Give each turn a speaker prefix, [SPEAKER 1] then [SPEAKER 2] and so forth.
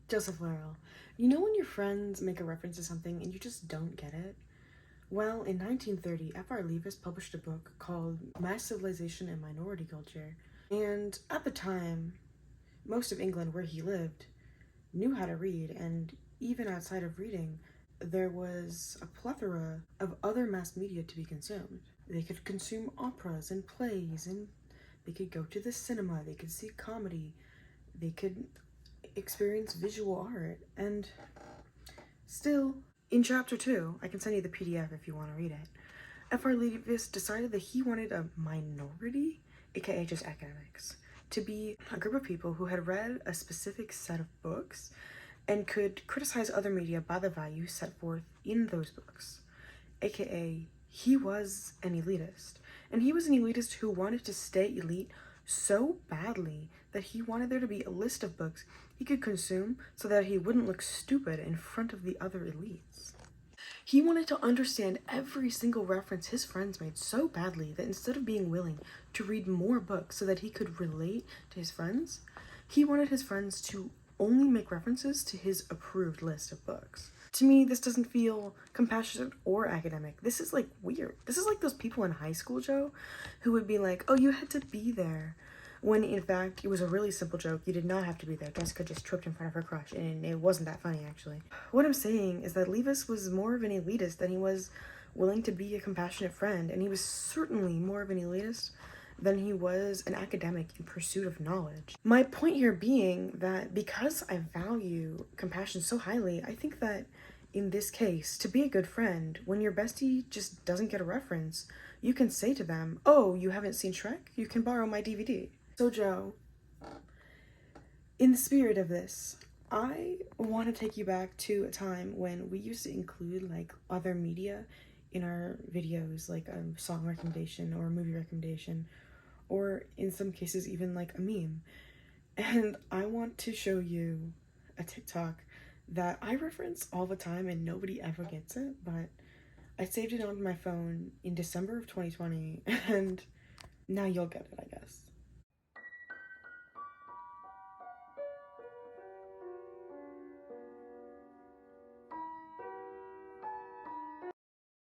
[SPEAKER 1] Joseph Laurel. You know when your friends make a reference to something and you just don't get it? Well, in 1930, FR Leavis published a book called Mass Civilization and Minority Culture. And at the time, most of England where he lived knew how to read, and even outside of reading, there was a plethora of other mass media to be consumed. They could consume operas and plays, and they could go to the cinema, they could see comedy, they could experience visual art, and still, in chapter 2, I can send you the PDF if you want to read it, FR Leavis decided that he wanted a minority, aka just academics, to be a group of people who had read a specific set of books and could criticize other media by the values set forth in those books, aka he was an elitist. And he was an elitist who wanted to stay elite so badly that he wanted there to be a list of books he could consume so that he wouldn't look stupid in front of the other elites. He wanted to understand every single reference his friends made so badly that instead of being willing to read more books so that he could relate to his friends, he wanted his friends to only make references to his approved list of books. To me, this doesn't feel compassionate or academic. This is like weird. This is like those people in high school, Joe, who would be like, oh, you had to be there. When in fact, it was a really simple joke. You did not have to be there. Jessica just tripped in front of her crush, and it wasn't that funny, actually. What I'm saying is that Leavis was more of an elitist than he was willing to be a compassionate friend, and he was certainly more of an elitist than he was an academic in pursuit of knowledge. My point here being that because I value compassion so highly, I think that in this case, to be a good friend, when your bestie just doesn't get a reference, you can say to them, oh, you haven't seen Shrek? You can borrow my DVD. So Joe, in the spirit of this, I want to take you back to a time when we used to include like other media in our videos, like a song recommendation or a movie recommendation, or in some cases even like a meme. And I want to show you a TikTok that I reference all the time and nobody ever gets it, but I saved it on my phone in December of 2020 and now you'll get it, I guess.